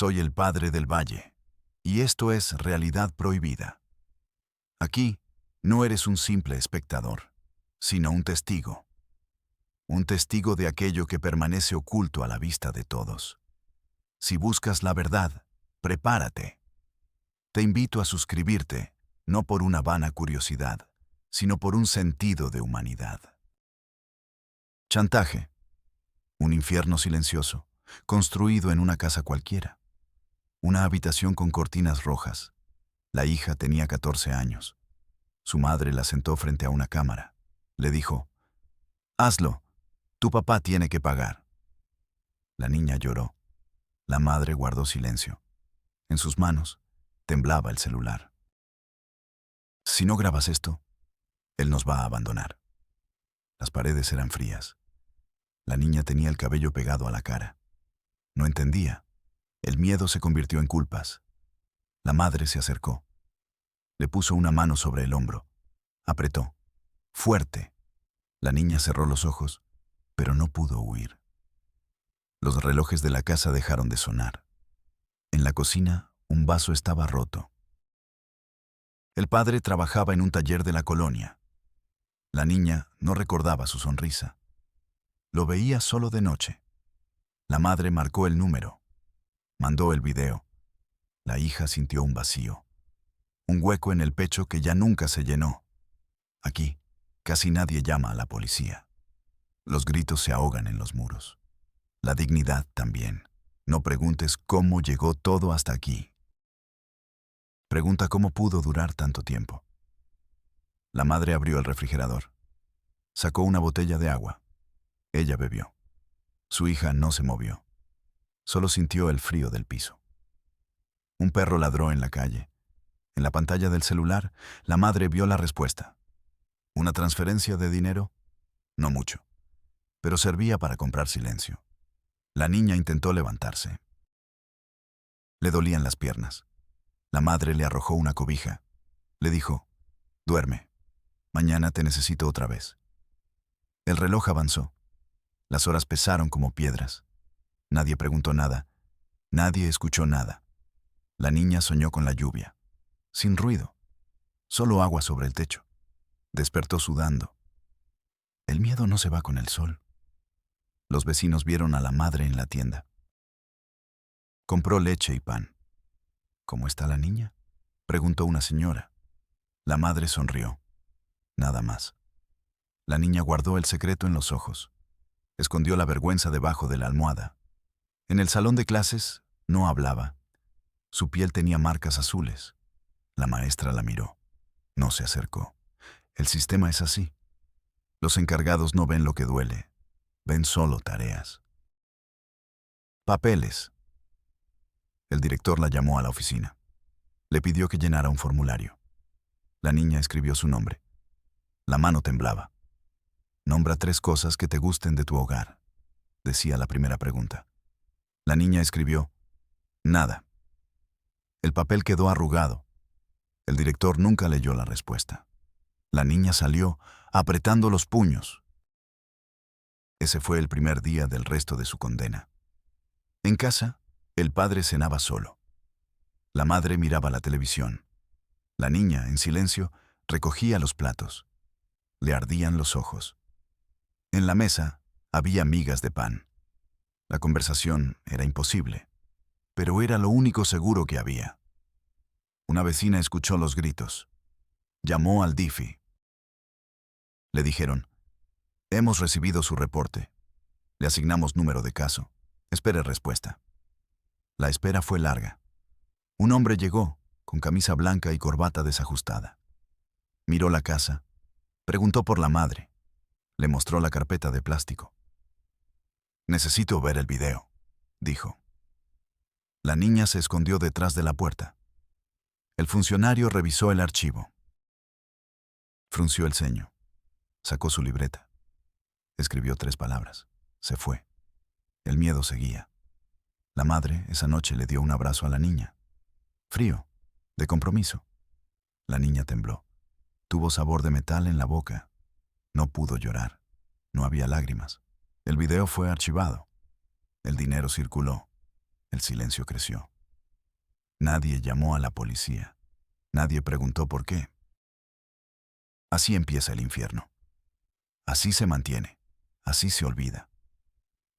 Soy el padre del Valle, y esto es Realidad Prohibida. Aquí no eres un simple espectador, sino un testigo. Un testigo de aquello que permanece oculto a la vista de todos. Si buscas la verdad, prepárate. Te invito a suscribirte, no por una vana curiosidad, sino por un sentido de humanidad. Chantaje. Un infierno silencioso, construido en una casa cualquiera. Una habitación con cortinas rojas. La hija tenía 14 años. Su madre la sentó frente a una cámara. Le dijo, «Hazlo, tu papá tiene que pagar». La niña lloró. La madre guardó silencio. En sus manos temblaba el celular. «Si no grabas esto, él nos va a abandonar». Las paredes eran frías. La niña tenía el cabello pegado a la cara. No entendía. El miedo se convirtió en culpas. La madre se acercó. Le puso una mano sobre el hombro. Apretó. Fuerte. La niña cerró los ojos, pero no pudo huir. Los relojes de la casa dejaron de sonar. En la cocina, un vaso estaba roto. El padre trabajaba en un taller de la colonia. La niña no recordaba su sonrisa. Lo veía solo de noche. La madre marcó el número. Mandó el video. La hija sintió un vacío. Un hueco en el pecho que ya nunca se llenó. Aquí, casi nadie llama a la policía. Los gritos se ahogan en los muros. La dignidad también. No preguntes cómo llegó todo hasta aquí. Pregunta cómo pudo durar tanto tiempo. La madre abrió el refrigerador. Sacó una botella de agua. Ella bebió. Su hija no se movió. Solo sintió el frío del piso. Un perro ladró en la calle. En la pantalla del celular, la madre vio la respuesta. ¿Una transferencia de dinero? No mucho, pero servía para comprar silencio. La niña intentó levantarse. Le dolían las piernas. La madre le arrojó una cobija. Le dijo, «Duerme. Mañana te necesito otra vez». El reloj avanzó. Las horas pesaron como piedras. Nadie preguntó nada. Nadie escuchó nada. La niña soñó con la lluvia. Sin ruido. Solo agua sobre el techo. Despertó sudando. El miedo no se va con el sol. Los vecinos vieron a la madre en la tienda. Compró leche y pan. ¿Cómo está la niña?, preguntó una señora. La madre sonrió. Nada más. La niña guardó el secreto en los ojos. Escondió la vergüenza debajo de la almohada. En el salón de clases no hablaba. Su piel tenía marcas azules. La maestra la miró. No se acercó. El sistema es así. Los encargados no ven lo que duele. Ven solo tareas. Papeles. El director la llamó a la oficina. Le pidió que llenara un formulario. La niña escribió su nombre. La mano temblaba. «Nombra 3 cosas que te gusten de tu hogar», decía la primera pregunta. La niña escribió, «Nada». El papel quedó arrugado. El director nunca leyó la respuesta. La niña salió, apretando los puños. Ese fue el primer día del resto de su condena. En casa, el padre cenaba solo. La madre miraba la televisión. La niña, en silencio, recogía los platos. Le ardían los ojos. En la mesa había migas de pan. La conversación era imposible, pero era lo único seguro que había. Una vecina escuchó los gritos. Llamó al DIFI. Le dijeron, «Hemos recibido su reporte. Le asignamos número de caso. Espere respuesta». La espera fue larga. Un hombre llegó, con camisa blanca y corbata desajustada. Miró la casa. Preguntó por la madre. Le mostró la carpeta de plástico. «Necesito ver el video», dijo. La niña se escondió detrás de la puerta. El funcionario revisó el archivo. Frunció el ceño. Sacó su libreta. Escribió 3 palabras. Se fue. El miedo seguía. La madre esa noche le dio un abrazo a la niña. Frío, de compromiso. La niña tembló. Tuvo sabor de metal en la boca. No pudo llorar. No había lágrimas. El video fue archivado. El dinero circuló. El silencio creció. Nadie llamó a la policía. Nadie preguntó por qué. Así empieza el infierno. Así se mantiene. Así se olvida.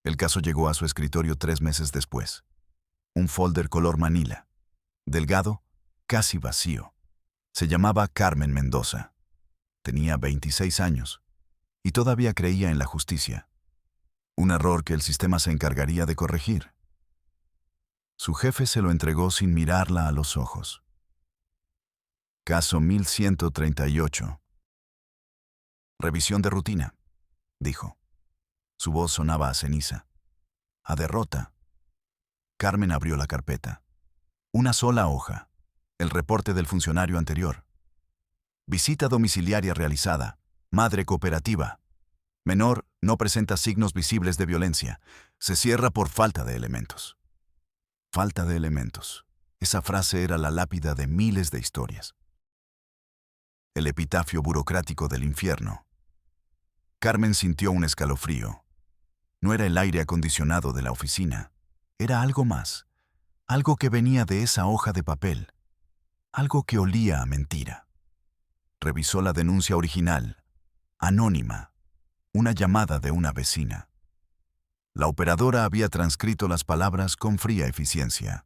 El caso llegó a su escritorio 3 meses después. Un folder color manila. Delgado, casi vacío. Se llamaba Carmen Mendoza. Tenía 26 años y todavía creía en la justicia. Un error que el sistema se encargaría de corregir. Su jefe se lo entregó sin mirarla a los ojos. Caso 1138. Revisión de rutina, dijo. Su voz sonaba a ceniza, a derrota. Carmen abrió la carpeta. Una sola hoja. El reporte del funcionario anterior. Visita domiciliaria realizada. Madre cooperativa. Menor no presenta signos visibles de violencia. Se cierra por falta de elementos. Falta de elementos. Esa frase era la lápida de miles de historias. El epitafio burocrático del infierno. Carmen sintió un escalofrío. No era el aire acondicionado de la oficina. Era algo más. Algo que venía de esa hoja de papel. Algo que olía a mentira. Revisó la denuncia original. Anónima. Una llamada de una vecina. La operadora había transcrito las palabras con fría eficiencia.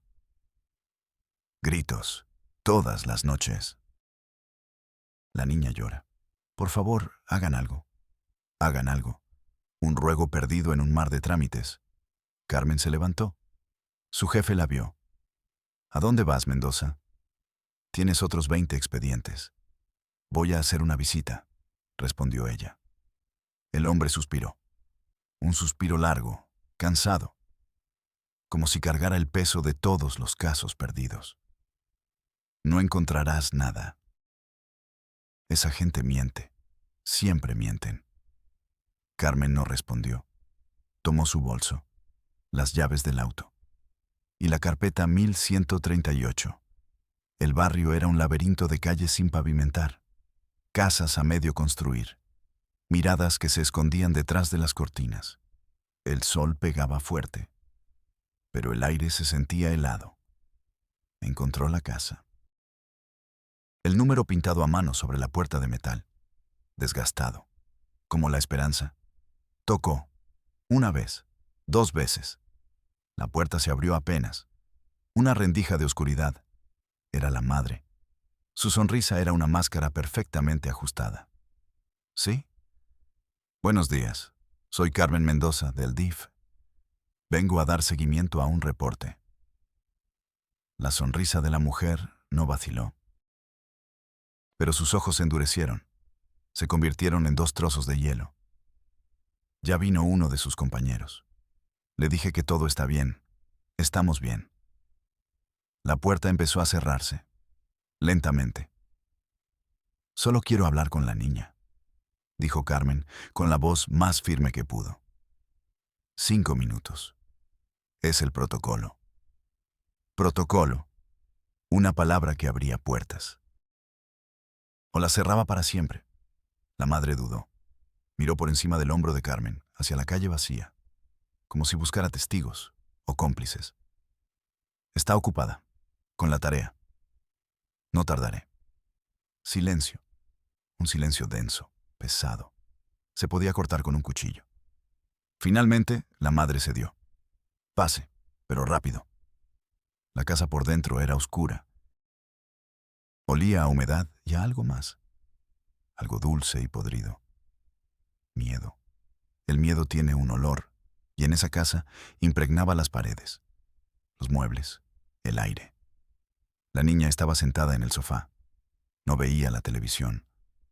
Gritos. Todas las noches. La niña llora. Por favor, hagan algo. Hagan algo. Un ruego perdido en un mar de trámites. Carmen se levantó. Su jefe la vio. ¿A dónde vas, Mendoza? Tienes otros 20 expedientes. Voy a hacer una visita, respondió ella. El hombre suspiró. Un suspiro largo, cansado, como si cargara el peso de todos los casos perdidos. No encontrarás nada. Esa gente miente. Siempre mienten. Carmen no respondió. Tomó su bolso, las llaves del auto y la carpeta 1138. El barrio era un laberinto de calles sin pavimentar, casas a medio construir, miradas que se escondían detrás de las cortinas. El sol pegaba fuerte, pero el aire se sentía helado. Encontró la casa. El número pintado a mano sobre la puerta de metal, desgastado, como la esperanza. Tocó. Una vez, 2 veces. La puerta se abrió apenas. Una rendija de oscuridad. Era la madre. Su sonrisa era una máscara perfectamente ajustada. ¿Sí? Buenos días. Soy Carmen Mendoza, del DIF. Vengo a dar seguimiento a un reporte. La sonrisa de la mujer no vaciló. Pero sus ojos se endurecieron. Se convirtieron en 2 trozos de hielo. Ya vino uno de sus compañeros. Le dije que todo está bien. Estamos bien. La puerta empezó a cerrarse. Lentamente. Solo quiero hablar con la niña, dijo Carmen, con la voz más firme que pudo. 5 minutos. Es el protocolo. Protocolo. Una palabra que abría puertas. O la cerraba para siempre. La madre dudó. Miró por encima del hombro de Carmen, hacia la calle vacía, como si buscara testigos o cómplices. Está ocupada, con la tarea. No tardaré. Silencio. Un silencio denso, pesado. Se podía cortar con un cuchillo. Finalmente, la madre cedió. Pase, pero rápido. La casa por dentro era oscura. Olía a humedad y a algo más. Algo dulce y podrido. Miedo. El miedo tiene un olor, y en esa casa impregnaba las paredes, los muebles, el aire. La niña estaba sentada en el sofá. No veía la televisión.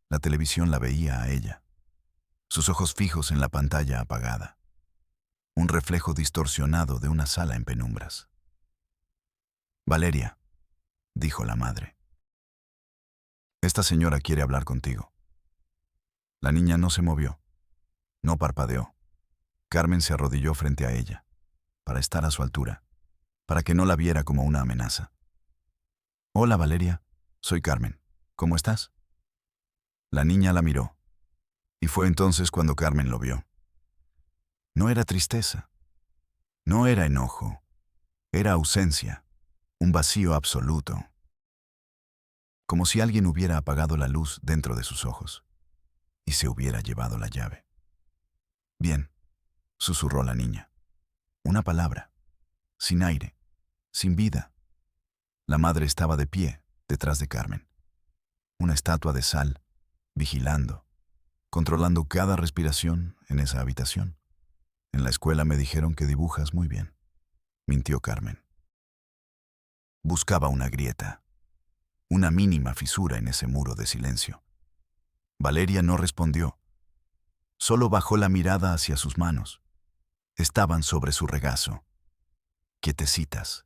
La televisión la veía a ella. Sus ojos fijos en la pantalla apagada. Un reflejo distorsionado de una sala en penumbras. Valeria, dijo la madre. Esta señora quiere hablar contigo. La niña no se movió. No parpadeó. Carmen se arrodilló frente a ella, para estar a su altura, para que no la viera como una amenaza. Hola, Valeria. Soy Carmen. ¿Cómo estás? La niña la miró, y fue entonces cuando Carmen lo vio. No era tristeza. No era enojo. Era ausencia, un vacío absoluto, como si alguien hubiera apagado la luz dentro de sus ojos y se hubiera llevado la llave. Bien, susurró la niña. Una palabra, sin aire, sin vida. La madre estaba de pie, detrás de Carmen. Una estatua de sal, vigilando, controlando cada respiración en esa habitación. En la escuela me dijeron que dibujas muy bien, mintió Carmen. Buscaba una grieta, una mínima fisura en ese muro de silencio. Valeria no respondió, solo bajó la mirada hacia sus manos. Estaban sobre su regazo, quietecitas.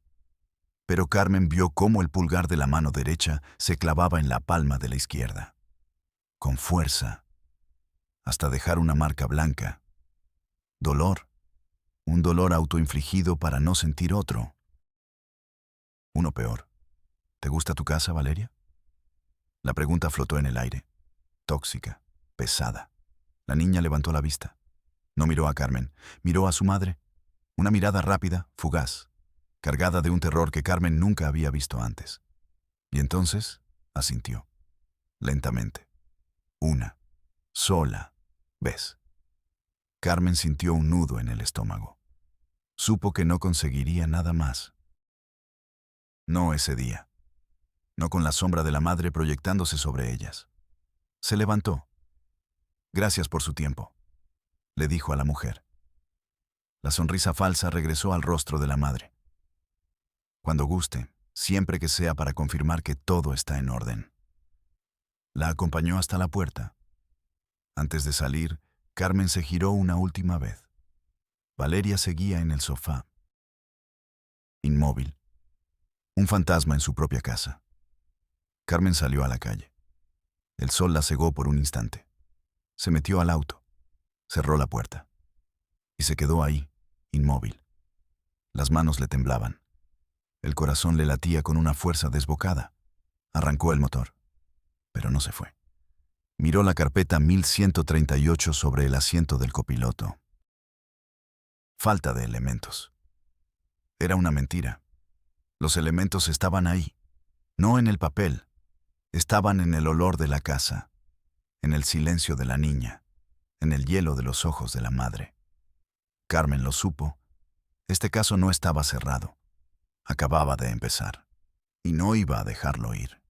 Pero Carmen vio cómo el pulgar de la mano derecha se clavaba en la palma de la izquierda, con fuerza, hasta dejar una marca blanca. Dolor, un dolor autoinfligido para no sentir otro. Uno peor. ¿Te gusta tu casa, Valeria? La pregunta flotó en el aire, tóxica, pesada. La niña levantó la vista. No miró a Carmen, miró a su madre. Una mirada rápida, fugaz, cargada de un terror que Carmen nunca había visto antes. Y entonces asintió, lentamente. Una, sola vez. Carmen sintió un nudo en el estómago. Supo que no conseguiría nada más. No ese día. No con la sombra de la madre proyectándose sobre ellas. Se levantó. Gracias por su tiempo, le dijo a la mujer. La sonrisa falsa regresó al rostro de la madre. Cuando guste, siempre que sea para confirmar que todo está en orden. La acompañó hasta la puerta. Antes de salir, Carmen se giró una última vez. Valeria seguía en el sofá, inmóvil, un fantasma en su propia casa. Carmen salió a la calle. El sol la cegó por un instante. Se metió al auto, cerró la puerta y se quedó ahí, inmóvil. Las manos le temblaban. El corazón le latía con una fuerza desbocada. Arrancó el motor, pero no se fue. Miró la carpeta 1138 sobre el asiento del copiloto. Falta de elementos. Era una mentira. Los elementos estaban ahí, no en el papel. Estaban en el olor de la casa, en el silencio de la niña, en el hielo de los ojos de la madre. Carmen lo supo. Este caso no estaba cerrado. Acababa de empezar, y no iba a dejarlo ir.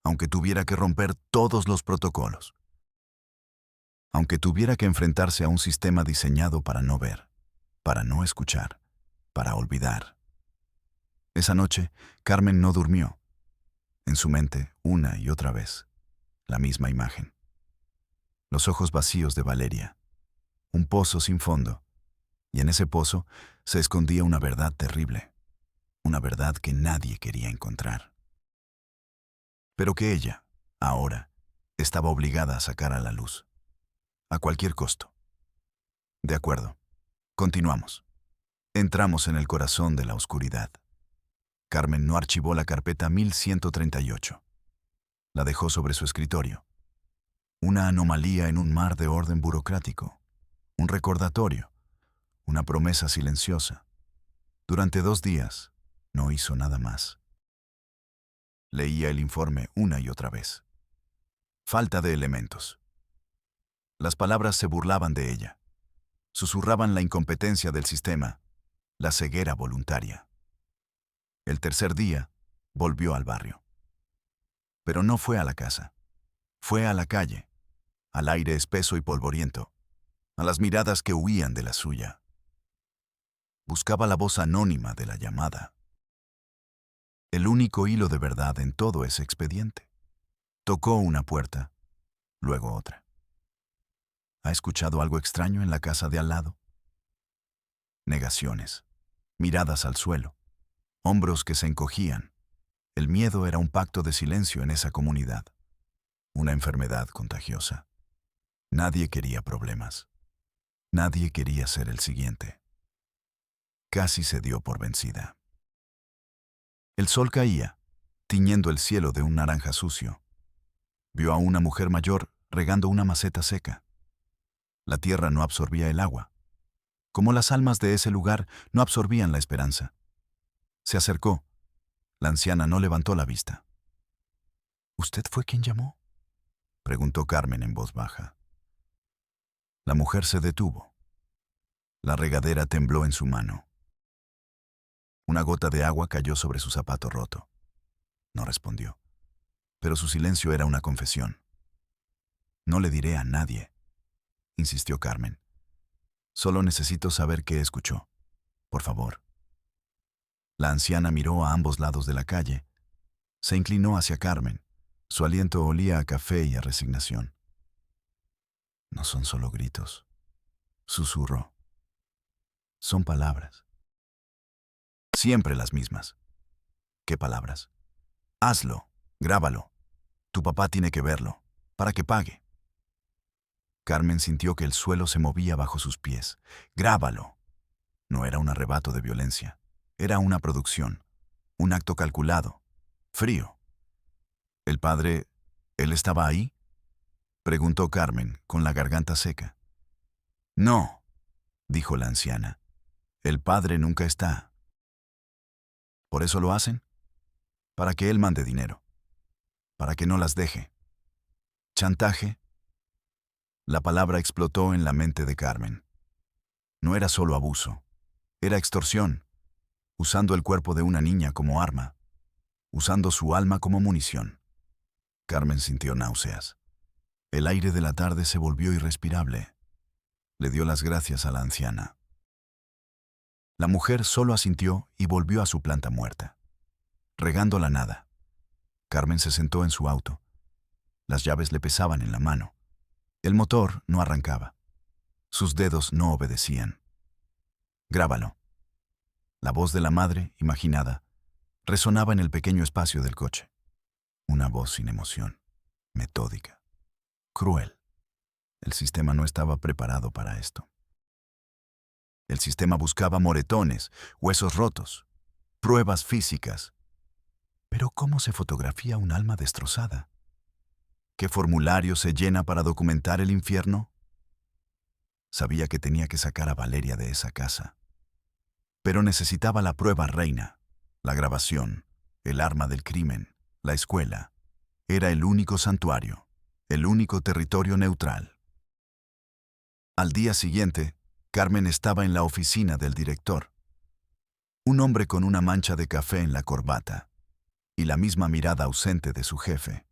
Aunque tuviera que romper todos los protocolos. Aunque tuviera que enfrentarse a un sistema diseñado para no ver, para no escuchar, para olvidar. Esa noche, Carmen no durmió. En su mente, una y otra vez, la misma imagen. Los ojos vacíos de Valeria, un pozo sin fondo, y en ese pozo se escondía una verdad terrible, una verdad que nadie quería encontrar. Pero que ella, ahora, estaba obligada a sacar a la luz, a cualquier costo. De acuerdo, continuamos. Entramos en el corazón de la oscuridad. Carmen no archivó la carpeta 1138. La dejó sobre su escritorio. Una anomalía en un mar de orden burocrático. Un recordatorio. Una promesa silenciosa. Durante 2 días, no hizo nada más. Leía el informe una y otra vez. Falta de elementos. Las palabras se burlaban de ella. Susurraban la incompetencia del sistema, la ceguera voluntaria. El tercer día, volvió al barrio. Pero no fue a la casa. Fue a la calle, al aire espeso y polvoriento, a las miradas que huían de la suya. Buscaba la voz anónima de la llamada. El único hilo de verdad en todo ese expediente. Tocó una puerta, luego otra. ¿Ha escuchado algo extraño en la casa de al lado? Negaciones, miradas al suelo, hombros que se encogían. El miedo era un pacto de silencio en esa comunidad. Una enfermedad contagiosa. Nadie quería problemas. Nadie quería ser el siguiente. Casi se dio por vencida. El sol caía, tiñendo el cielo de un naranja sucio. Vio a una mujer mayor regando una maceta seca. La tierra no absorbía el agua. Como las almas de ese lugar no absorbían la esperanza. Se acercó. La anciana no levantó la vista. ¿Usted fue quien llamó?, preguntó Carmen en voz baja. La mujer se detuvo. La regadera tembló en su mano. Una gota de agua cayó sobre su zapato roto. No respondió, pero su silencio era una confesión. No le diré a nadie, insistió Carmen. Solo necesito saber qué escuchó. Por favor. La anciana miró a ambos lados de la calle. Se inclinó hacia Carmen. Su aliento olía a café y a resignación. No son solo gritos, susurró. Son palabras. Siempre las mismas. ¿Qué palabras? Hazlo, grábalo. Tu papá tiene que verlo, para que pague. Carmen sintió que el suelo se movía bajo sus pies. Grábalo. No era un arrebato de violencia. Era una producción, un acto calculado, frío. ¿El padre, él estaba ahí?, preguntó Carmen, con la garganta seca. No, dijo la anciana. El padre nunca está. ¿Por eso lo hacen? Para que él mande dinero. Para que no las deje. ¿Chantaje? La palabra explotó en la mente de Carmen. No era solo abuso. Era extorsión. Usando el cuerpo de una niña como arma. Usando su alma como munición. Carmen sintió náuseas. El aire de la tarde se volvió irrespirable. Le dio las gracias a la anciana. La mujer solo asintió y volvió a su planta muerta, regando la nada. Carmen se sentó en su auto. Las llaves le pesaban en la mano. El motor no arrancaba. Sus dedos no obedecían. Grábalo. La voz de la madre, imaginada, resonaba en el pequeño espacio del coche. Una voz sin emoción, metódica, cruel. El sistema no estaba preparado para esto. El sistema buscaba moretones, huesos rotos, pruebas físicas. Pero ¿cómo se fotografía un alma destrozada? ¿Qué formulario se llena para documentar el infierno? Sabía que tenía que sacar a Valeria de esa casa. Pero necesitaba la prueba reina, la grabación, el arma del crimen, la escuela. Era el único santuario, el único territorio neutral. Al día siguiente, Carmen estaba en la oficina del director. Un hombre con una mancha de café en la corbata y la misma mirada ausente de su jefe.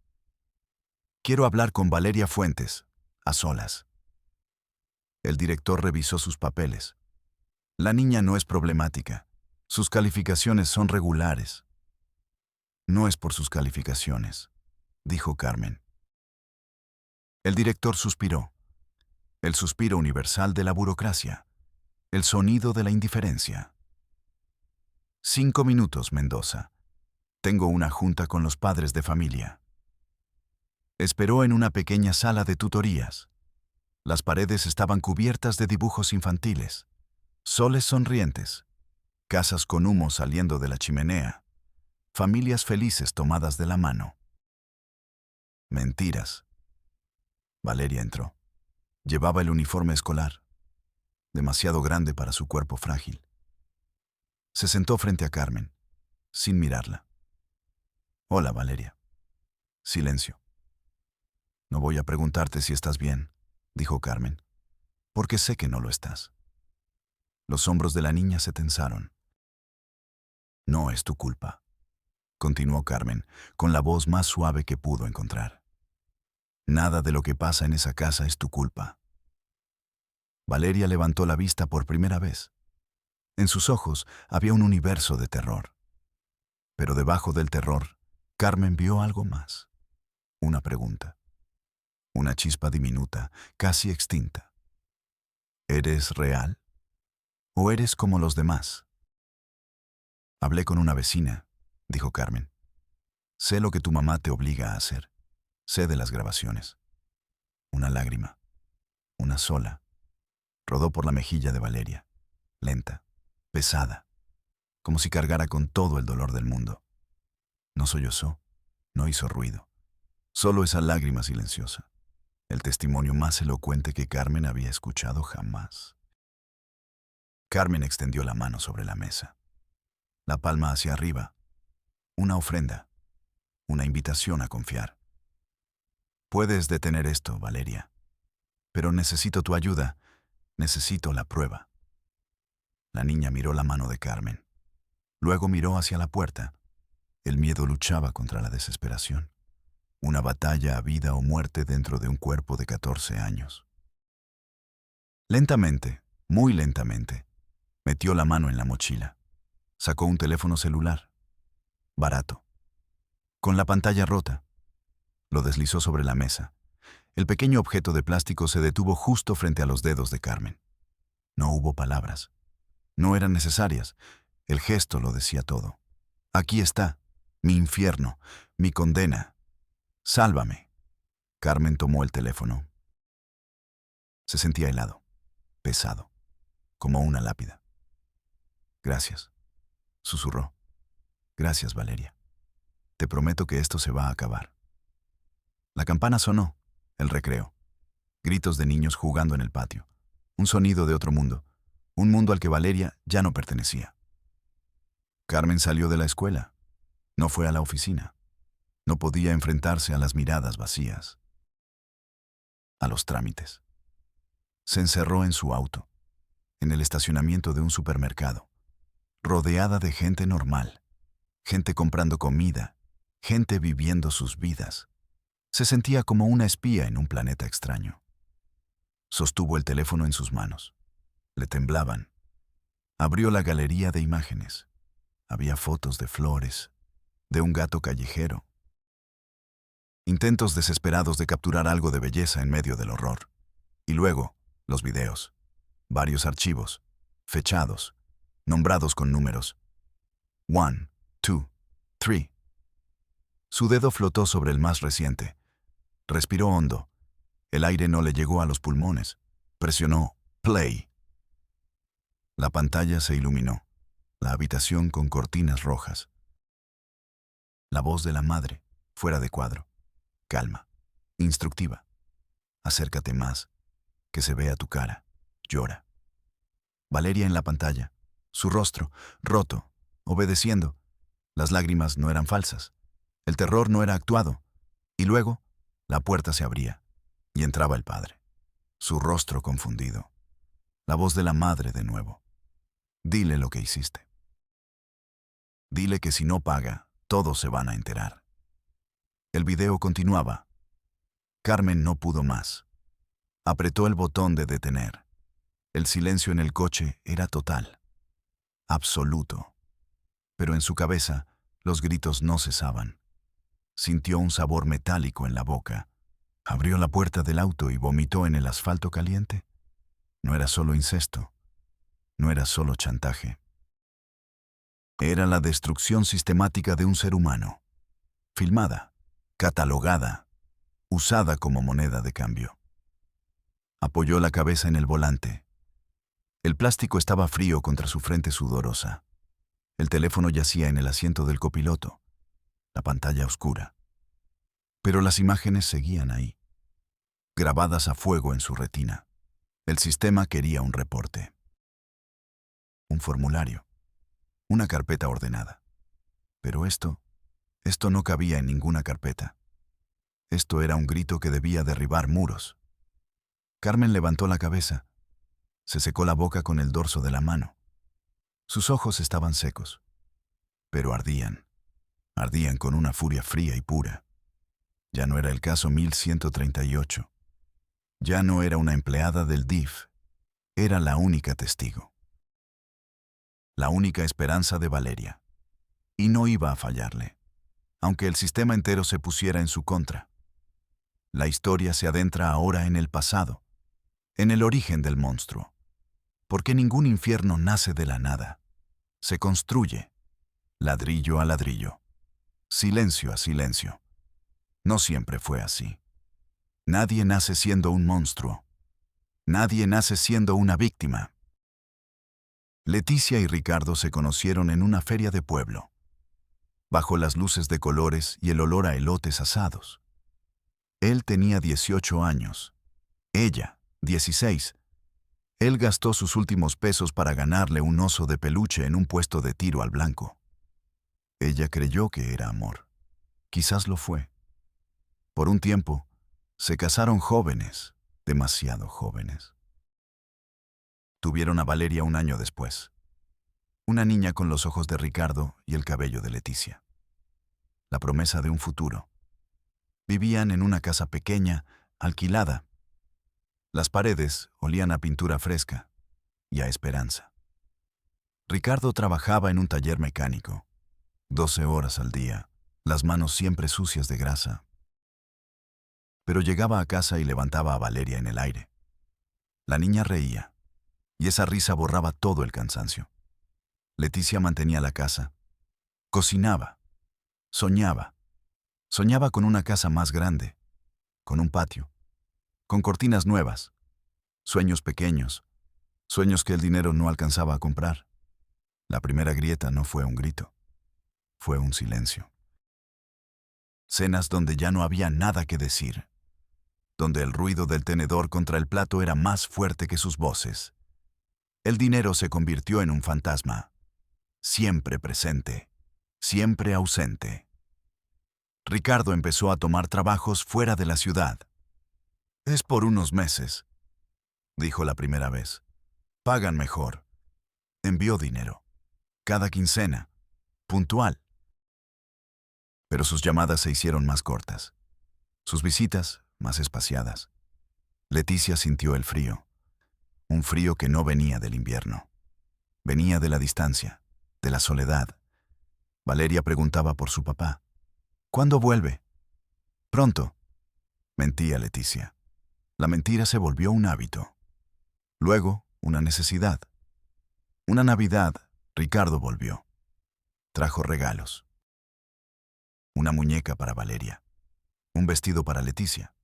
Quiero hablar con Valeria Fuentes, a solas. El director revisó sus papeles. La niña no es problemática. Sus calificaciones son regulares. No es por sus calificaciones, dijo Carmen. El director suspiró. El suspiro universal de la burocracia. El sonido de la indiferencia. 5 minutos, Mendoza. Tengo una junta con los padres de familia. Esperó en una pequeña sala de tutorías. Las paredes estaban cubiertas de dibujos infantiles. Soles sonrientes. Casas con humo saliendo de la chimenea. Familias felices tomadas de la mano. Mentiras. Valeria entró. Llevaba el uniforme escolar, demasiado grande para su cuerpo frágil. Se sentó frente a Carmen, sin mirarla. Hola, Valeria. Silencio. No voy a preguntarte si estás bien, dijo Carmen, porque sé que no lo estás. Los hombros de la niña se tensaron. No es tu culpa, continuó Carmen, con la voz más suave que pudo encontrar. Nada de lo que pasa en esa casa es tu culpa. Valeria levantó la vista por primera vez. En sus ojos había un universo de terror. Pero debajo del terror, Carmen vio algo más. Una pregunta. Una chispa diminuta, casi extinta. ¿Eres real? ¿O eres como los demás? Hablé con una vecina, dijo Carmen. Sé lo que tu mamá te obliga a hacer. Sé de las grabaciones. Una lágrima. Una sola. Rodó por la mejilla de Valeria. Lenta. Pesada. Como si cargara con todo el dolor del mundo. No sollozó. No hizo ruido. Solo esa lágrima silenciosa. El testimonio más elocuente que Carmen había escuchado jamás. Carmen extendió la mano sobre la mesa. la palma hacia arriba, una ofrenda, una invitación a confiar. Puedes detener esto, Valeria, pero necesito tu ayuda, necesito la prueba. La niña miró la mano de Carmen. Luego miró hacia la puerta. El miedo luchaba contra la desesperación. Una batalla a vida o muerte dentro de un cuerpo de 14 años. Lentamente, muy lentamente, metió la mano en la mochila. Sacó un teléfono celular. Barato. Con la pantalla rota. Lo deslizó sobre la mesa. El pequeño objeto de plástico se detuvo justo frente a los dedos de Carmen. No hubo palabras. No eran necesarias. El gesto lo decía todo. Aquí está, mi infierno, mi condena. Sálvame. Carmen tomó el teléfono. Se sentía helado, pesado, como una lápida. Gracias, susurró. Gracias, Valeria. Te prometo que esto se va a acabar. La campana sonó, el recreo. Gritos de niños jugando en el patio. Un sonido de otro mundo, un mundo al que Valeria ya no pertenecía. Carmen salió de la escuela. No fue a la oficina. No podía enfrentarse a las miradas vacías, a los trámites. Se encerró en su auto, en el estacionamiento de un supermercado, rodeada de gente normal, gente comprando comida, gente viviendo sus vidas. Se sentía como una espía en un planeta extraño. Sostuvo el teléfono en sus manos. Le temblaban. Abrió la galería de imágenes. Había fotos de flores, de un gato callejero. Intentos desesperados de capturar algo de belleza en medio del horror. Y luego, los videos. Varios archivos, fechados, nombrados con números. 1, 2, 3. Su dedo flotó sobre el más reciente. Respiró hondo. El aire no le llegó a los pulmones. Presionó play. La pantalla se iluminó. La habitación con cortinas rojas. La voz de la madre, fuera de cuadro. Calma. Instructiva. Acércate más. Que se vea tu cara. Llora. Valeria en la pantalla. Su rostro, roto, obedeciendo. Las lágrimas no eran falsas. El terror no era actuado. Y luego, la puerta se abría. Y entraba el padre. Su rostro confundido. La voz de la madre de nuevo. Dile lo que hiciste. Dile que si no paga, todos se van a enterar. El video continuaba. Carmen no pudo más. Apretó el botón de detener. El silencio en el coche era total. Absoluto. Pero en su cabeza, los gritos no cesaban. Sintió un sabor metálico en la boca. Abrió la puerta del auto y vomitó en el asfalto caliente. No era solo incesto. No era solo chantaje. Era la destrucción sistemática de un ser humano. Filmada, catalogada, usada como moneda de cambio. Apoyó la cabeza en el volante. El plástico estaba frío contra su frente sudorosa. El teléfono yacía en el asiento del copiloto. La pantalla oscura. Pero las imágenes seguían ahí, grabadas a fuego en su retina. El sistema quería un reporte. Un formulario. Una carpeta ordenada. Pero esto no cabía en ninguna carpeta. Esto era un grito que debía derribar muros. Carmen levantó la cabeza. Se secó la boca con el dorso de la mano. Sus ojos estaban secos, pero ardían. Ardían con una furia fría y pura. Ya no era el caso 1138. Ya no era una empleada del DIF. Era la única testigo. La única esperanza de Valeria. Y no iba a fallarle, aunque el sistema entero se pusiera en su contra. La historia se adentra ahora en el pasado, en el origen del monstruo. Porque ningún infierno nace de la nada. Se construye, ladrillo a ladrillo, silencio a silencio. No siempre fue así. Nadie nace siendo un monstruo. Nadie nace siendo una víctima. Leticia y Ricardo se conocieron en una feria de pueblo, bajo las luces de colores y el olor a elotes asados. Él tenía 18 años, ella, 16. Él gastó sus últimos pesos para ganarle un oso de peluche en un puesto de tiro al blanco. Ella creyó que era amor. Quizás lo fue. Por un tiempo, se casaron jóvenes, demasiado jóvenes. Tuvieron a Valeria un año después. Una niña con los ojos de Ricardo y el cabello de Leticia. La promesa de un futuro. Vivían en una casa pequeña, alquilada. Las paredes olían a pintura fresca y a esperanza. Ricardo trabajaba en un taller mecánico, 12 horas al día, las manos siempre sucias de grasa. Pero llegaba a casa y levantaba a Valeria en el aire. La niña reía, y esa risa borraba todo el cansancio. Leticia mantenía la casa, cocinaba, soñaba. Soñaba con una casa más grande, con un patio, con cortinas nuevas, sueños pequeños, sueños que el dinero no alcanzaba a comprar. La primera grieta no fue un grito, fue un silencio. Cenas donde ya no había nada que decir, donde el ruido del tenedor contra el plato era más fuerte que sus voces. El dinero se convirtió en un fantasma, siempre presente, siempre ausente. Ricardo empezó a tomar trabajos fuera de la ciudad. «Es por unos meses», dijo la primera vez. «Pagan mejor». Envió dinero. Cada quincena. Puntual. Pero sus llamadas se hicieron más cortas. Sus visitas más espaciadas. Leticia sintió el frío. Un frío que no venía del invierno. Venía de la distancia, de la soledad. Valeria preguntaba por su papá. «¿Cuándo vuelve?» «Pronto», mentía Leticia. La mentira se volvió un hábito. Luego, una necesidad. Una Navidad, Ricardo volvió. Trajo regalos. Una muñeca para Valeria. Un vestido para Leticia.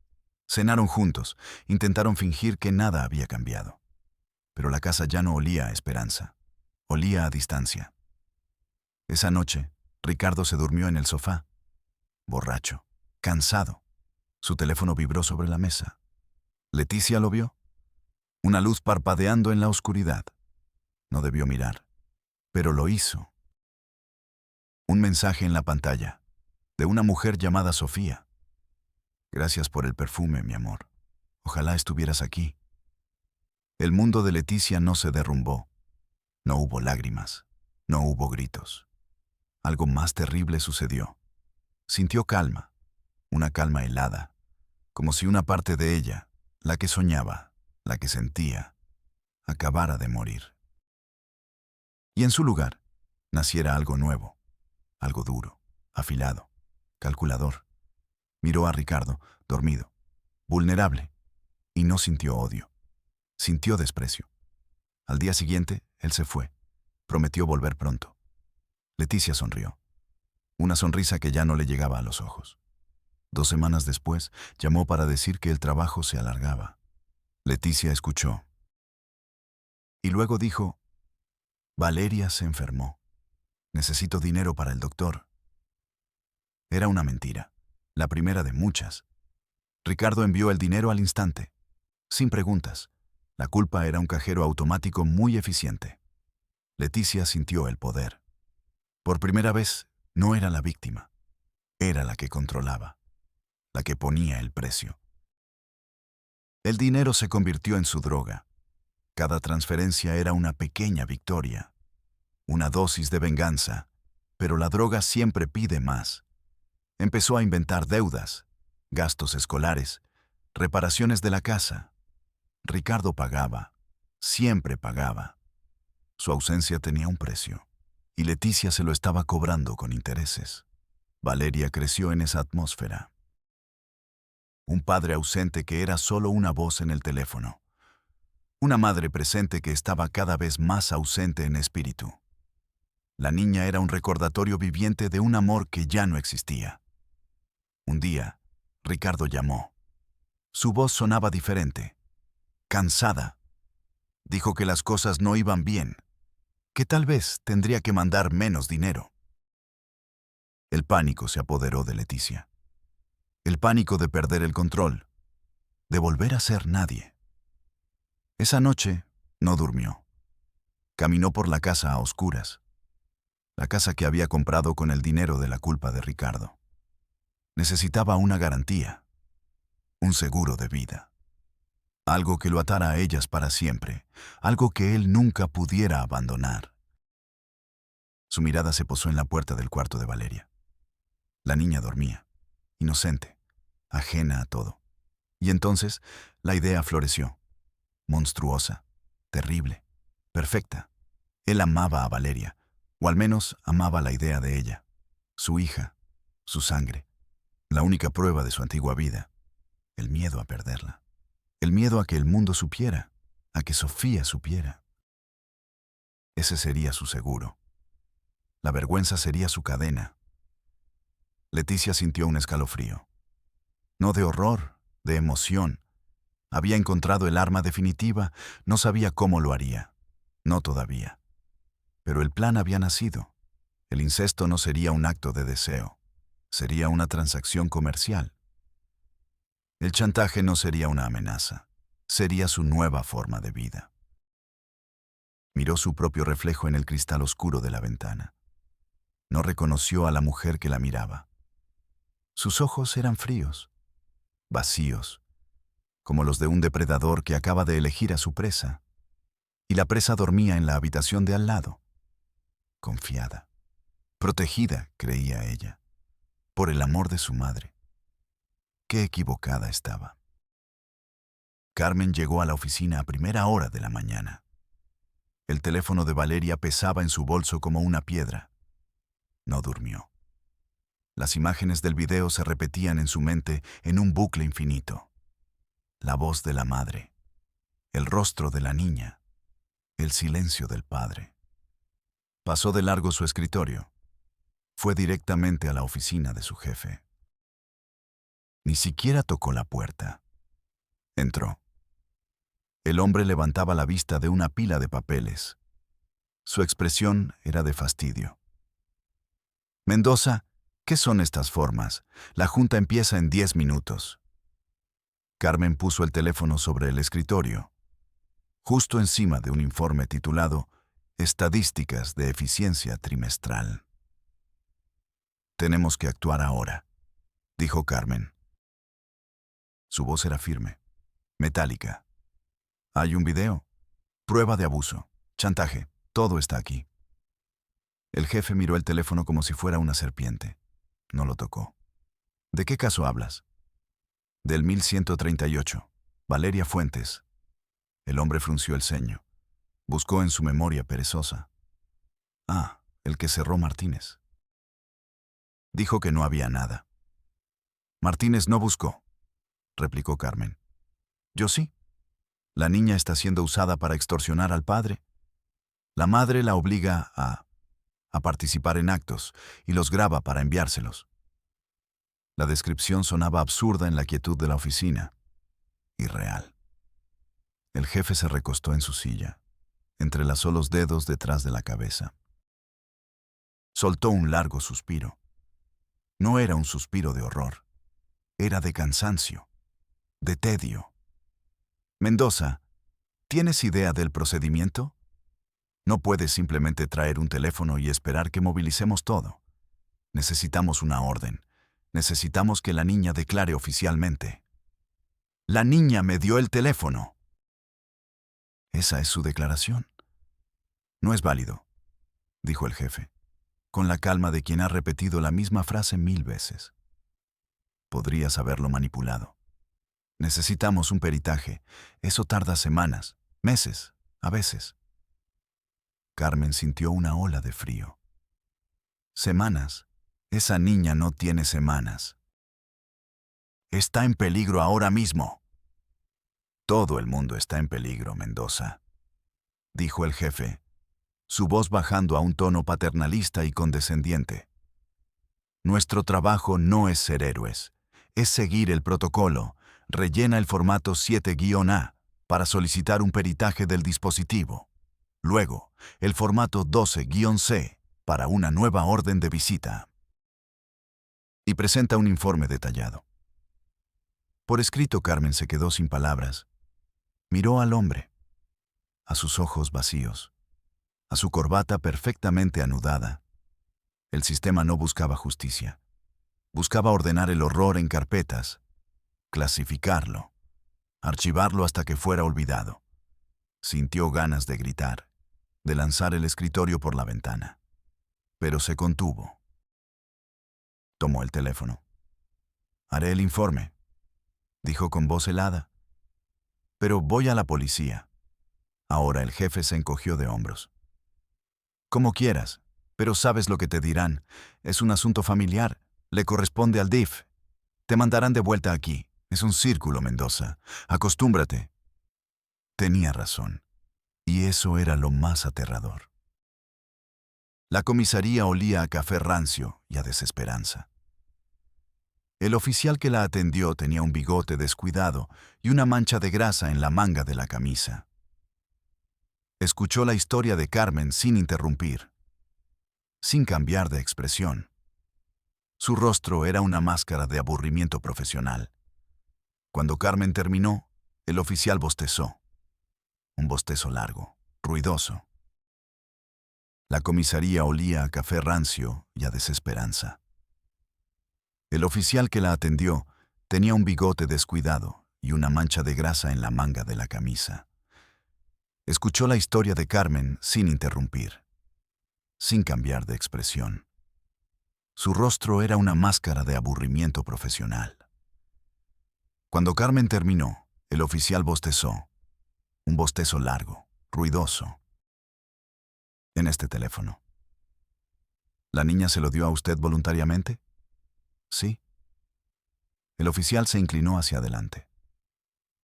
Cenaron juntos, intentaron fingir que nada había cambiado. Pero la casa ya no olía a esperanza. Olía a distancia. Esa noche, Ricardo se durmió en el sofá. Borracho, cansado. Su teléfono vibró sobre la mesa. Leticia lo vio. Una luz parpadeando en la oscuridad. No debió mirar, pero lo hizo. Un mensaje en la pantalla, de una mujer llamada Sofía. «Gracias por el perfume, mi amor. Ojalá estuvieras aquí». El mundo de Leticia no se derrumbó. No hubo lágrimas, no hubo gritos. Algo más terrible sucedió. Sintió calma, una calma helada, como si una parte de ella, la que soñaba, la que sentía, acabara de morir. Y en su lugar, naciera algo nuevo, algo duro, afilado, calculador. Miró a Ricardo, dormido, vulnerable, y no sintió odio. Sintió desprecio. Al día siguiente, él se fue. Prometió volver pronto. Leticia sonrió. Una sonrisa que ya no le llegaba a los ojos. 2 semanas después, llamó para decir que el trabajo se alargaba. Leticia escuchó. Y luego dijo: «Valeria se enfermó. Necesito dinero para el doctor». Era una mentira, la primera de muchas. Ricardo envió el dinero al instante, sin preguntas. La culpa era un cajero automático muy eficiente. Leticia sintió el poder. Por primera vez, no era la víctima. Era la que controlaba, la que ponía el precio. El dinero se convirtió en su droga. Cada transferencia era una pequeña victoria, una dosis de venganza, pero la droga siempre pide más. Empezó a inventar deudas, gastos escolares, reparaciones de la casa. Ricardo pagaba, siempre pagaba. Su ausencia tenía un precio, y Leticia se lo estaba cobrando con intereses. Valeria creció en esa atmósfera. Un padre ausente que era solo una voz en el teléfono. Una madre presente que estaba cada vez más ausente en espíritu. La niña era un recordatorio viviente de un amor que ya no existía. Un día, Ricardo llamó. Su voz sonaba diferente, cansada. Dijo que las cosas no iban bien, que tal vez tendría que mandar menos dinero. El pánico se apoderó de Leticia. El pánico de perder el control, de volver a ser nadie. Esa noche, No durmió. Caminó por la casa a oscuras, la casa que había comprado con el dinero de la culpa de Ricardo. Necesitaba una garantía, un seguro de vida. Algo que lo atara a ellas para siempre, algo que él nunca pudiera abandonar. Su mirada se posó en la puerta del cuarto de Valeria. La niña dormía, inocente, ajena a todo. Y entonces la idea floreció, monstruosa, terrible, perfecta. Él amaba a Valeria, o al menos amaba la idea de ella, su hija, su sangre, la única prueba de su antigua vida, el miedo a perderla, el miedo a que el mundo supiera, a que Sofía supiera. Ese sería su seguro. La vergüenza sería su cadena. Leticia sintió un escalofrío. No de horror, de emoción. Había encontrado el arma definitiva, no sabía cómo lo haría. No todavía. Pero el plan había nacido. El incesto no sería un acto de deseo. Sería una transacción comercial. El chantaje no sería una amenaza. Sería su nueva forma de vida. Miró su propio reflejo en el cristal oscuro de la ventana. No reconoció a la mujer que la miraba. Sus ojos eran fríos, vacíos, como los de un depredador que acaba de elegir a su presa. Y la presa dormía en la habitación de al lado, confiada, protegida, creía ella, por el amor de su madre. Qué equivocada estaba. Carmen llegó a la oficina a primera hora de la mañana. El teléfono de Valeria pesaba en su bolso como una piedra. No durmió. Las imágenes del video se repetían en su mente en un bucle infinito. La voz de la madre, el rostro de la niña, el silencio del padre. Pasó de largo su escritorio. Fue directamente a la oficina de su jefe. Ni siquiera tocó la puerta. Entró. El hombre levantaba la vista de una pila de papeles. Su expresión era de fastidio. Mendoza, ¿qué son estas formas? La junta empieza en 10 minutos. Carmen puso el teléfono sobre el escritorio, justo encima de un informe titulado Estadísticas de Eficiencia Trimestral. Tenemos que actuar ahora, dijo Carmen. Su voz era firme, metálica. Hay un video, prueba de abuso, chantaje, todo está aquí. El jefe miró el teléfono como si fuera una serpiente. No lo tocó. ¿De qué caso hablas? Del 1138. Valeria Fuentes. El hombre frunció el ceño. Buscó en su memoria perezosa. Ah, el que cerró Martínez. Dijo que no había nada. Martínez no buscó, replicó Carmen. Yo sí. La niña está siendo usada para extorsionar al padre. La madre la obliga a participar en actos y los graba para enviárselos. La descripción sonaba absurda en la quietud de la oficina. Irreal. El jefe se recostó en su silla, entrelazó los dedos detrás de la cabeza. Soltó un largo suspiro. No era un suspiro de horror. Era de cansancio, de tedio. Mendoza, ¿tienes idea del procedimiento? No puedes simplemente traer un teléfono y esperar que movilicemos todo. Necesitamos una orden. Necesitamos que la niña declare oficialmente. La niña me dio el teléfono. Esa es su declaración. No es válido, dijo el jefe, con la calma de quien ha repetido la misma frase 1000 veces. Podrías haberlo manipulado. Necesitamos un peritaje. Eso tarda semanas, meses, a veces. Carmen sintió una ola de frío. Semanas. Esa niña no tiene semanas. Está en peligro ahora mismo. Todo el mundo está en peligro, Mendoza, dijo el jefe, su voz bajando a un tono paternalista y condescendiente. Nuestro trabajo no es ser héroes, es seguir el protocolo. Rellena el formato 7-A para solicitar un peritaje del dispositivo. Luego, el formato 12-C para una nueva orden de visita. Y presenta un informe detallado. Por escrito, Carmen se quedó sin palabras. Miró al hombre. a sus ojos vacíos, a su corbata perfectamente anudada. El sistema no buscaba justicia. Buscaba ordenar el horror en carpetas, clasificarlo, archivarlo hasta que fuera olvidado. Sintió ganas de gritar, de lanzar el escritorio por la ventana, pero se contuvo. Tomó el teléfono. «Haré el informe», dijo con voz helada. «Pero voy a la policía». Ahora el jefe se encogió de hombros. «Como quieras, pero sabes lo que te dirán. Es un asunto familiar. Le corresponde al DIF. Te mandarán de vuelta aquí. Es un círculo, Mendoza. Acostúmbrate». Tenía razón. Y eso era lo más aterrador. La comisaría olía a café rancio y a desesperanza. El oficial que la atendió tenía un bigote descuidado y una mancha de grasa en la manga de la camisa. Escuchó la historia de Carmen sin interrumpir, sin cambiar de expresión. Su rostro era una máscara de aburrimiento profesional. Cuando Carmen terminó, el oficial bostezó. Un bostezo largo, ruidoso. La comisaría olía a café rancio y a desesperanza. El oficial que la atendió tenía un bigote descuidado y una mancha de grasa en la manga de la camisa. Escuchó la historia de Carmen sin interrumpir, sin cambiar de expresión. Su rostro era una máscara de aburrimiento profesional. Cuando Carmen terminó, el oficial bostezó, un bostezo largo, ruidoso. «En este teléfono». «¿La niña se lo dio a usted voluntariamente?» «Sí». El oficial se inclinó hacia adelante.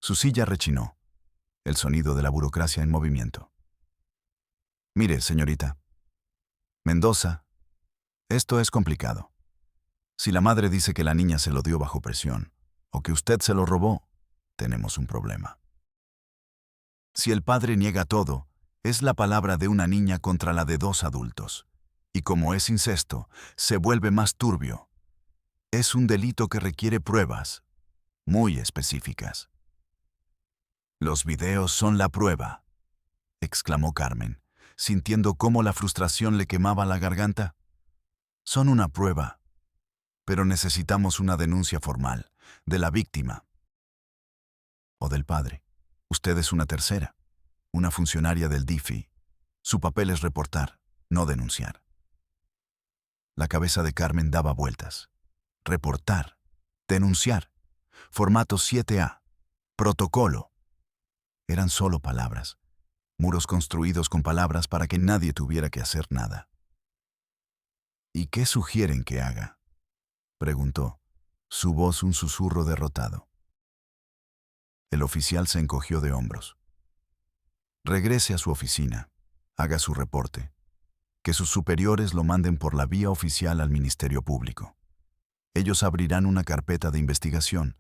Su silla rechinó, el sonido de la burocracia en movimiento. «Mire, señorita. Mendoza, esto es complicado. Si la madre dice que la niña se lo dio bajo presión, o que usted se lo robó, tenemos un problema. Si el padre niega todo, es la palabra de una niña contra la de dos adultos. Y como es incesto, se vuelve más turbio. Es un delito que requiere pruebas muy específicas». «Los videos son la prueba», exclamó Carmen, sintiendo cómo la frustración le quemaba la garganta. «Son una prueba, pero necesitamos una denuncia formal, de la víctima. O del padre. Usted es una tercera, una funcionaria del DIFI. Su papel es reportar, no denunciar». La cabeza de Carmen daba vueltas. Reportar, denunciar, formato 7A, protocolo. Eran solo palabras, muros construidos con palabras para que nadie tuviera que hacer nada. «¿Y qué sugieren que haga?», preguntó, su voz un susurro derrotado. El oficial se encogió de hombros. «Regrese a su oficina, haga su reporte, que sus superiores lo manden por la vía oficial al Ministerio Público. Ellos abrirán una carpeta de investigación,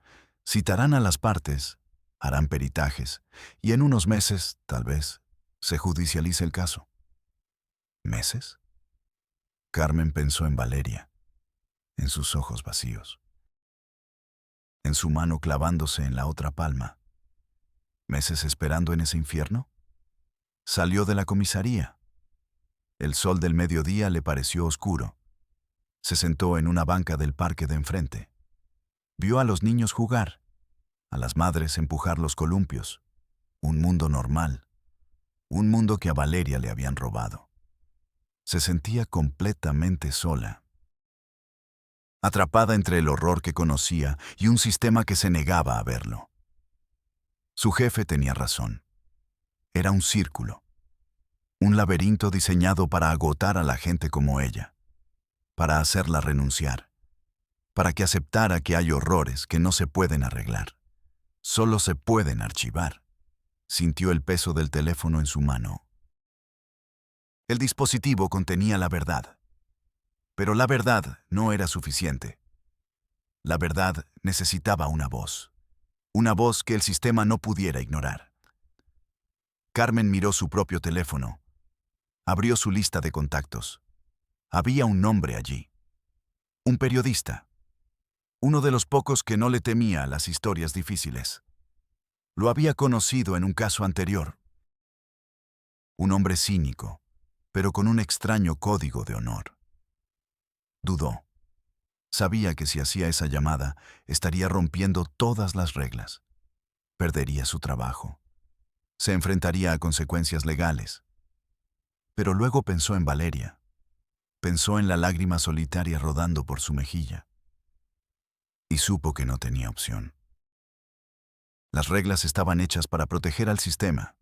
citarán a las partes, harán peritajes, y en unos meses, tal vez, se judicialice el caso». ¿Meses? Carmen pensó en Valeria, en sus ojos vacíos, en su mano clavándose en la otra palma. ¿Meses esperando en ese infierno? Salió de la comisaría. El sol del mediodía le pareció oscuro. Se sentó en una banca del parque de enfrente. Vio a los niños jugar, a las madres empujar los columpios. Un mundo normal, un mundo que a Valeria le habían robado. Se sentía completamente sola, atrapada entre el horror que conocía y un sistema que se negaba a verlo. Su jefe tenía razón. Era un círculo, un laberinto diseñado para agotar a la gente como ella, para hacerla renunciar, para que aceptara que hay horrores que no se pueden arreglar, solo se pueden archivar. Sintió el peso del teléfono en su mano. El dispositivo contenía la verdad, pero la verdad no era suficiente. La verdad necesitaba una voz que el sistema no pudiera ignorar. Carmen miró su propio teléfono, abrió su lista de contactos. Había un nombre allí, un periodista, uno de los pocos que no le temía a las historias difíciles. Lo había conocido en un caso anterior. Un hombre cínico, pero con un extraño código de honor. Dudó. Sabía que si hacía esa llamada, estaría rompiendo todas las reglas. Perdería su trabajo. Se enfrentaría a consecuencias legales. Pero luego pensó en Valeria. Pensó en la lágrima solitaria rodando por su mejilla. Y supo que no tenía opción. Las reglas estaban hechas para proteger al sistema,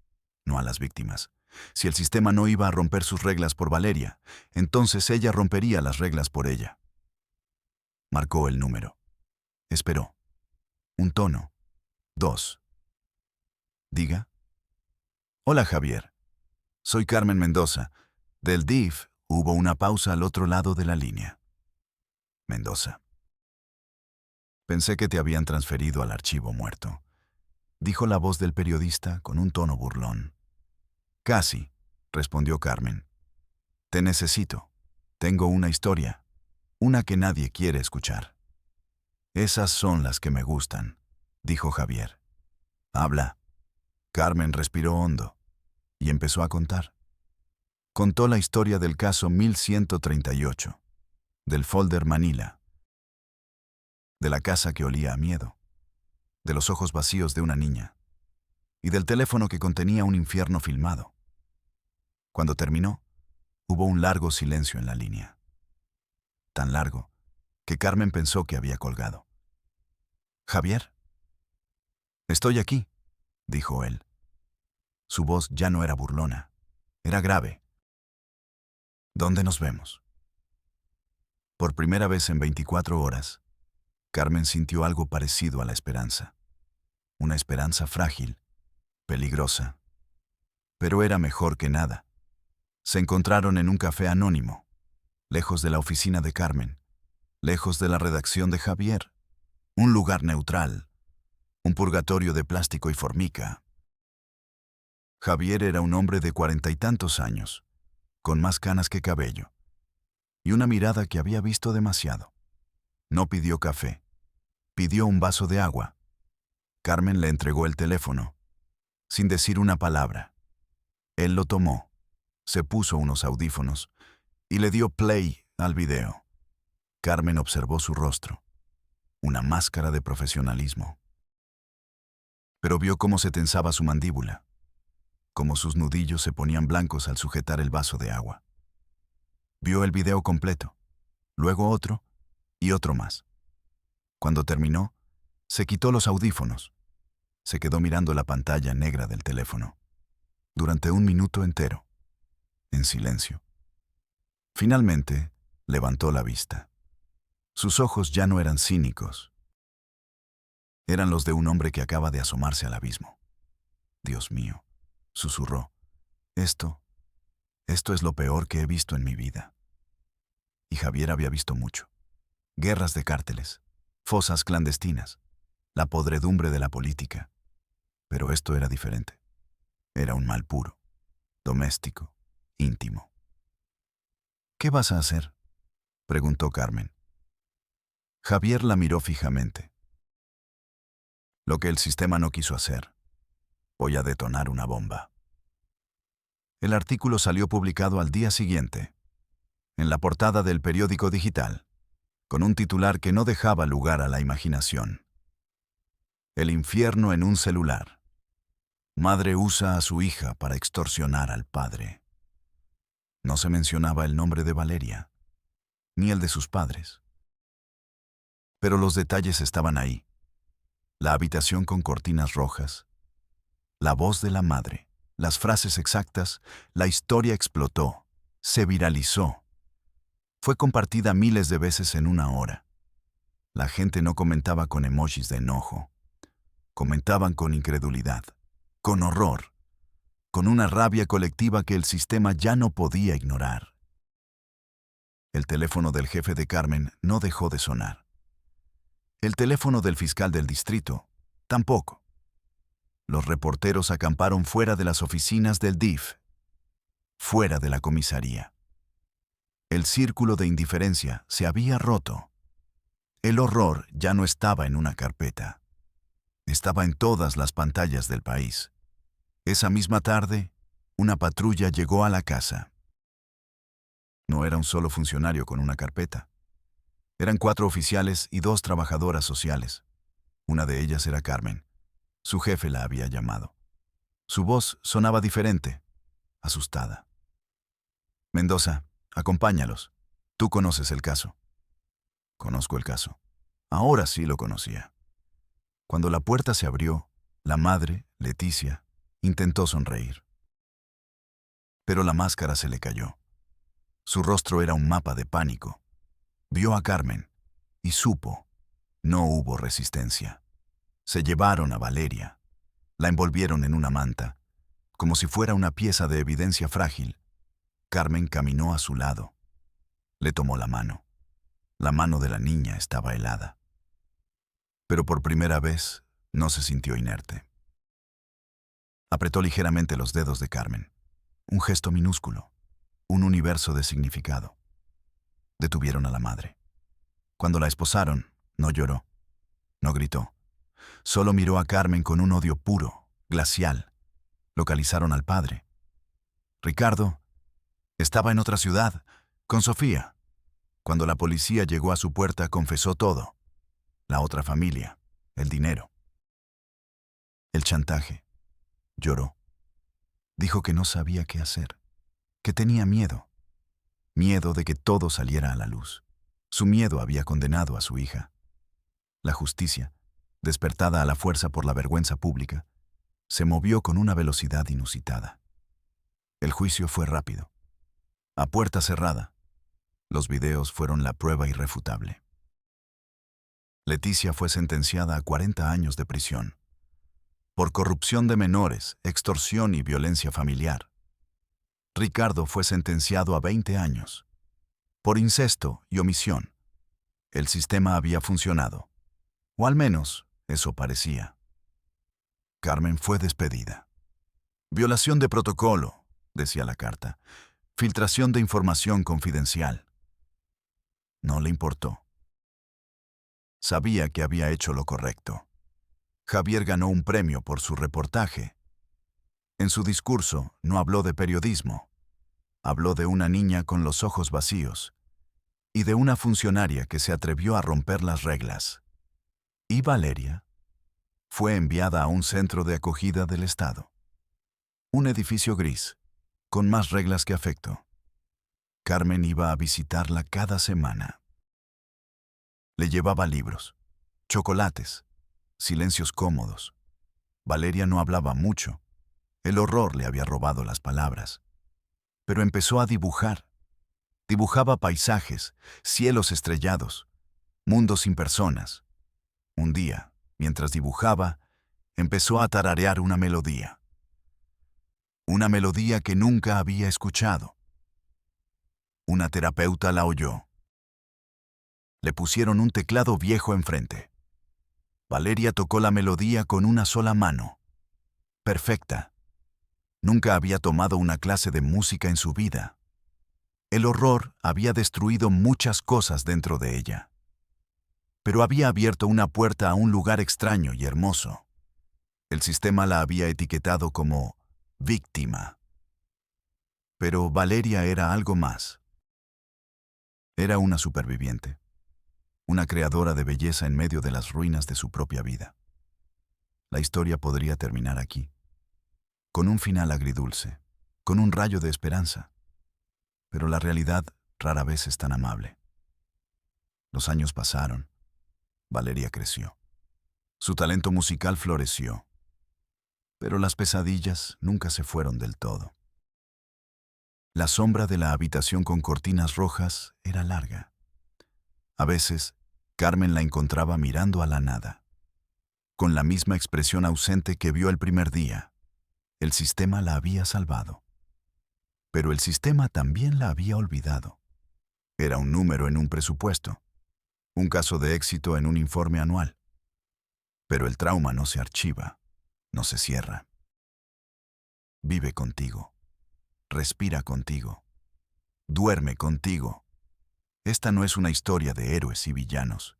no a las víctimas. Si el sistema no iba a romper sus reglas por Valeria, entonces ella rompería las reglas por ella. Marcó el número. Esperó. Un tono. 2. Diga. Hola, Javier. Soy Carmen Mendoza. Del DIF. Hubo una pausa al otro lado de la línea. Mendoza. Pensé que te habían transferido al archivo muerto, dijo la voz del periodista con un tono burlón. Casi, respondió Carmen. Te necesito. Tengo una historia, una que nadie quiere escuchar. Esas son las que me gustan, dijo Javier. Habla. Carmen respiró hondo y empezó a contar. Contó la historia del caso 1138, del folder Manila, de la casa que olía a miedo, de los ojos vacíos de una niña y del teléfono que contenía un infierno filmado. Cuando terminó, hubo un largo silencio en la línea. Tan largo que Carmen pensó que había colgado. «Javier». «Estoy aquí», dijo él. Su voz ya no era burlona, era grave. «¿Dónde nos vemos?» Por primera vez en 24 horas, Carmen sintió algo parecido a la esperanza. Una esperanza frágil, peligrosa. Pero era mejor que nada. Se encontraron en un café anónimo, lejos de la oficina de Carmen, lejos de la redacción de Javier. Un lugar neutral, un purgatorio de plástico y formica. Javier era un hombre de 40 y tantos años, con más canas que cabello, y una mirada que había visto demasiado. No pidió café, pidió un vaso de agua. Carmen le entregó el teléfono, sin decir una palabra. Él lo tomó, se puso unos audífonos y le dio play al video. Carmen observó su rostro, una máscara de profesionalismo. Pero vio cómo se tensaba su mandíbula, cómo sus nudillos se ponían blancos al sujetar el vaso de agua. Vio el video completo, luego otro y otro más. Cuando terminó, se quitó los audífonos. Se quedó mirando la pantalla negra del teléfono, durante 1 minuto entero, en silencio. Finalmente, levantó la vista. Sus ojos ya no eran cínicos. Eran los de un hombre que acaba de asomarse al abismo. Dios mío, susurró. Esto es lo peor que he visto en mi vida. Y Javier había visto mucho. Guerras de cárteles, fosas clandestinas, la podredumbre de la política. Pero esto era diferente. Era un mal puro, doméstico, íntimo. ¿Qué vas a hacer?, preguntó Carmen. Javier la miró fijamente. Lo que el sistema no quiso hacer. Voy a detonar una bomba. El artículo salió publicado al día siguiente, en la portada del periódico digital, con un titular que no dejaba lugar a la imaginación. El infierno en un celular. Madre usa a su hija para extorsionar al padre. No se mencionaba el nombre de Valeria, ni el de sus padres. Pero los detalles estaban ahí. La habitación con cortinas rojas, la voz de la madre, las frases exactas, la historia explotó, se viralizó. Fue compartida miles de veces en 1 hora. La gente no comentaba con emojis de enojo. Comentaban con incredulidad, con horror, con una rabia colectiva que el sistema ya no podía ignorar. El teléfono del jefe de Carmen no dejó de sonar. El teléfono del fiscal del distrito, tampoco. Los reporteros acamparon fuera de las oficinas del DIF, fuera de la comisaría. El círculo de indiferencia se había roto. El horror ya no estaba en una carpeta. Estaba en todas las pantallas del país. Esa misma tarde, Una patrulla llegó a la casa. No era un solo funcionario con una carpeta. Eran 4 oficiales y 2 trabajadoras sociales. Una de ellas era Carmen. Su jefe la había llamado. Su voz sonaba diferente, asustada. Mendoza, acompáñalos. Tú conoces el caso. Conozco el caso. Ahora sí lo conocía. Cuando la puerta se abrió, la madre, Leticia, intentó sonreír. Pero la máscara se le cayó. Su rostro era un mapa de pánico. Vio a Carmen y supo. No hubo resistencia. Se llevaron a Valeria. La envolvieron en una manta, como si fuera una pieza de evidencia frágil. Carmen caminó a su lado. Le tomó la mano. La mano de la niña estaba helada. Pero por primera vez no se sintió inerte. Apretó ligeramente los dedos de Carmen. Un gesto minúsculo. Un universo de significado. Detuvieron a la madre. Cuando la esposaron, no lloró. No gritó. Solo miró a Carmen con un odio puro, glacial. Localizaron al padre. Ricardo estaba en otra ciudad, con Sofía. Cuando la policía llegó a su puerta, confesó todo. La otra familia, el dinero, el chantaje. Lloró. Dijo que no sabía qué hacer, que tenía miedo. Miedo de que todo saliera a la luz. Su miedo había condenado a su hija. La justicia, despertada a la fuerza por la vergüenza pública, se movió con una velocidad inusitada. El juicio fue rápido. A puerta cerrada. Los videos fueron la prueba irrefutable. Leticia fue sentenciada a 40 años de prisión. Por corrupción de menores, extorsión y violencia familiar. Ricardo fue sentenciado a 20 años. Por incesto y omisión. El sistema había funcionado. O al menos, eso parecía. Carmen fue despedida. Violación de protocolo, decía la carta. Filtración de información confidencial. No le importó. Sabía que había hecho lo correcto. Javier ganó un premio por su reportaje. En su discurso no habló de periodismo. Habló de una niña con los ojos vacíos y de una funcionaria que se atrevió a romper las reglas. ¿Y Valeria? Fue enviada a un centro de acogida del Estado. Un edificio gris, con más reglas que afecto. Carmen iba a visitarla cada semana. Le llevaba libros, chocolates, silencios cómodos. Valeria no hablaba mucho. El horror le había robado las palabras. Pero empezó a dibujar. Dibujaba paisajes, cielos estrellados, mundos sin personas. Un día, mientras dibujaba, empezó a tararear una melodía. Una melodía que nunca había escuchado. Una terapeuta la oyó. Le pusieron un teclado viejo enfrente. Valeria tocó la melodía con una sola mano. Perfecta. Nunca había tomado una clase de música en su vida. El horror había destruido muchas cosas dentro de ella. Pero había abierto una puerta a un lugar extraño y hermoso. El sistema la había etiquetado como víctima. Pero Valeria era algo más. Era una superviviente. Una creadora de belleza en medio de las ruinas de su propia vida. La historia podría terminar aquí, con un final agridulce, con un rayo de esperanza. Pero la realidad rara vez es tan amable. Los años pasaron. Valeria creció. Su talento musical floreció. Pero las pesadillas nunca se fueron del todo. La sombra de la habitación con cortinas rojas era larga. A veces, Carmen la encontraba mirando a la nada, con la misma expresión ausente que vio el primer día. El sistema la había salvado. Pero el sistema también la había olvidado. Era un número en un presupuesto, un caso de éxito en un informe anual. Pero el trauma no se archiva, no se cierra. Vive contigo, respira contigo, duerme contigo. Esta no es una historia de héroes y villanos.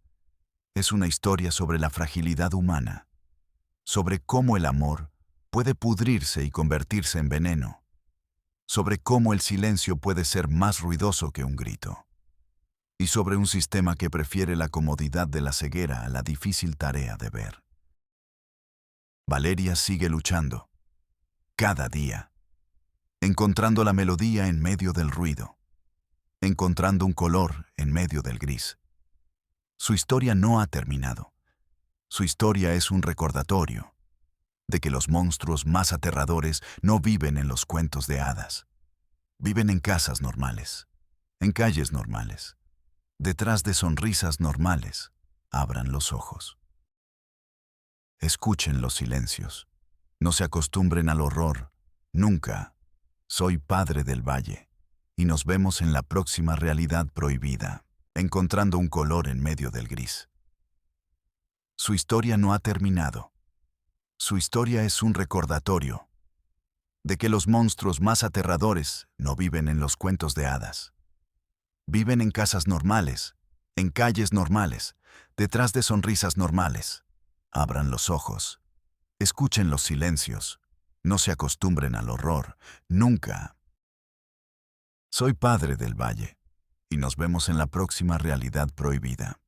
Es una historia sobre la fragilidad humana, sobre cómo el amor puede pudrirse y convertirse en veneno, sobre cómo el silencio puede ser más ruidoso que un grito, y sobre un sistema que prefiere la comodidad de la ceguera a la difícil tarea de ver. Valeria sigue luchando, cada día, encontrando la melodía en medio del ruido, encontrando un color en medio del gris. Su historia no ha terminado. Su historia es un recordatorio de que los monstruos más aterradores no viven en los cuentos de hadas. Viven en casas normales, en calles normales, detrás de sonrisas normales. Abran los ojos. Escuchen los silencios. No se acostumbren al horror. Nunca. Soy Padre del Valle. Y nos vemos en la próxima realidad prohibida, encontrando un color en medio del gris. Su historia no ha terminado. Su historia es un recordatorio de que los monstruos más aterradores no viven en los cuentos de hadas. Viven en casas normales, en calles normales, detrás de sonrisas normales. Abran los ojos. Escuchen los silencios. No se acostumbren al horror. Nunca. Soy Padre del Valle. Y nos vemos en la próxima realidad prohibida.